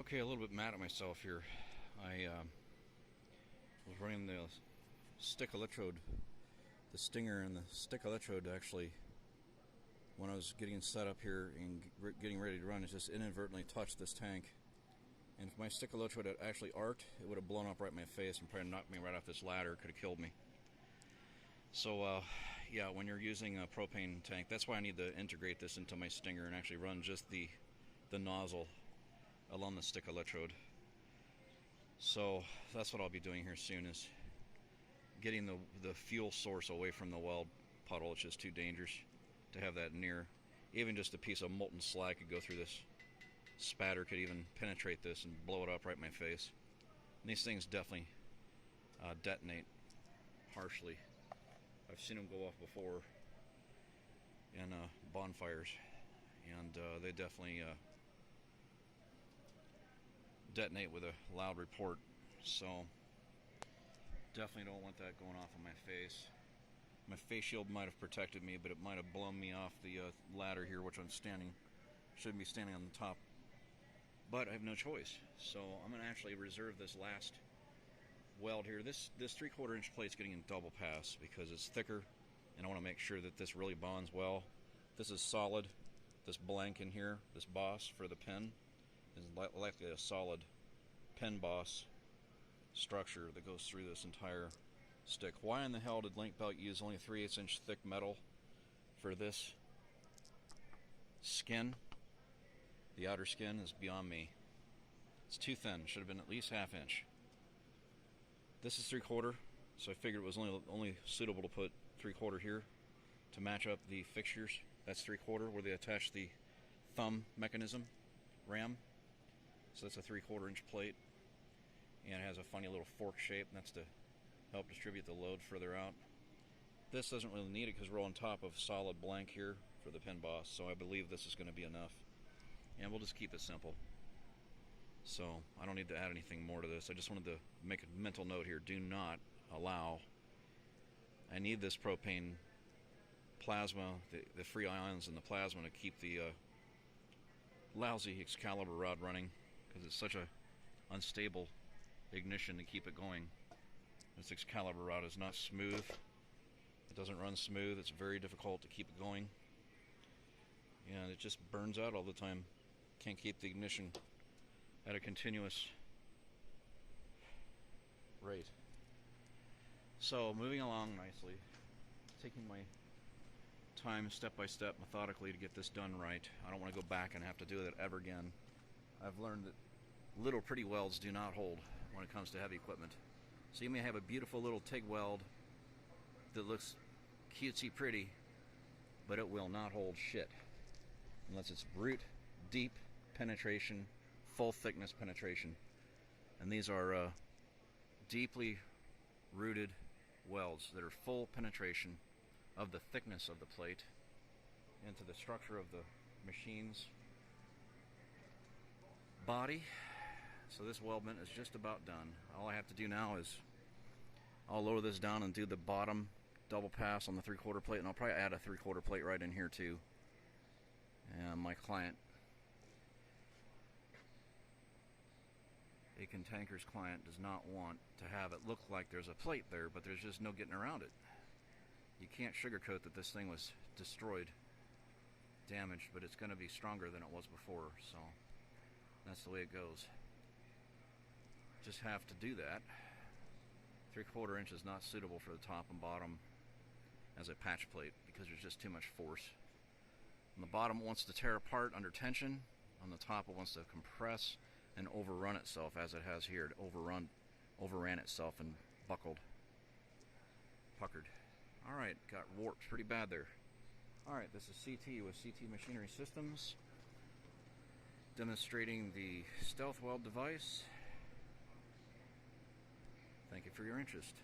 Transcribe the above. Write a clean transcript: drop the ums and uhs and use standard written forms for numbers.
Okay, a little bit mad at myself here. I was running the stick electrode, the stinger and the stick electrode actually, when I was getting set up here and getting ready to run, it just inadvertently touched this tank. And if my stick electrode had actually arced, it would have blown up right in my face and probably knocked me right off this ladder. Could have killed me. So, yeah, when you're using a propane tank, that's why I need to integrate this into my stinger and actually run just the nozzle along the stick electrode. So that's what I'll be doing here soon, is getting the fuel source away from the weld puddle. It's just too dangerous to have that near. Even just a piece of molten slag could go through this. Spatter could even penetrate this and blow it up right in my face. And these things definitely detonate harshly. I've seen them go off before in bonfires, and they definitely detonate with a loud report. So definitely don't want that going off on my face. My face shield might have protected me, but it might have blown me off the ladder here, which I'm standing. Shouldn't be standing on the top, but I have no choice. So I'm going to actually reserve this last weld here. This 3/4 inch plate is getting in double pass because it's thicker, and I want to make sure that this really bonds well. This is solid. This blank in here, this boss for the pin, is likely a solid pin boss structure that goes through this entire stick. Why in the hell did Link Belt use only 3/8 inch thick metal for this skin? The outer skin is beyond me. It's too thin. Should have been at least 1/2 inch. This is 3/4, so I figured it was only suitable to put 3/4 here to match up the fixtures. That's 3/4 where they attach the thumb mechanism ram. So that's a 3/4 inch plate, and it has a funny little fork shape, and that's to help distribute the load further out. This doesn't really need it because we're on top of solid blank here for the pin boss, so I believe this is going to be enough. And we'll just keep it simple. So I don't need to add anything more to this. I just wanted to make a mental note here. Do not allow, I need this propane plasma, the free ions in the plasma, to keep the lousy Excalibur rod running, because it's such a unstable ignition to keep it going. This Excalibur rod is not smooth. It doesn't run smooth. It's very difficult to keep it going, and it just burns out all the time. Can't keep the ignition at a continuous rate. So moving along nicely, taking my time step by step, methodically, to get this done right. I don't want to go back and have to do it ever again. I've learned that little pretty welds do not hold when it comes to heavy equipment. So you may have a beautiful little TIG weld that looks cutesy pretty, but it will not hold shit unless it's root deep penetration, full thickness penetration. And these are deeply rooted welds that are full penetration of the thickness of the plate into the structure of the machine's body. So this weldment is just about done. All I have to do now is I'll lower this down and do the bottom double pass on the 3/4 plate, and I'll probably add a 3/4 plate right in here too. And my client, a contanker's client, does not want to have it look like there's a plate there, but there's just no getting around it. You can't sugarcoat that this thing was destroyed, damaged, but it's going to be stronger than it was before, so that's the way it goes. Just have to do that. 3/4 inch is not suitable for the top and bottom as a patch plate because there's just too much force. On the bottom, it wants to tear apart under tension. On the top, it wants to compress and overrun itself, as it has here. It overran itself and buckled, puckered. Alright, got warped pretty bad there. Alright, this is CT with CT Machinery Systems, demonstrating the stealth weld device. Thank you for your interest.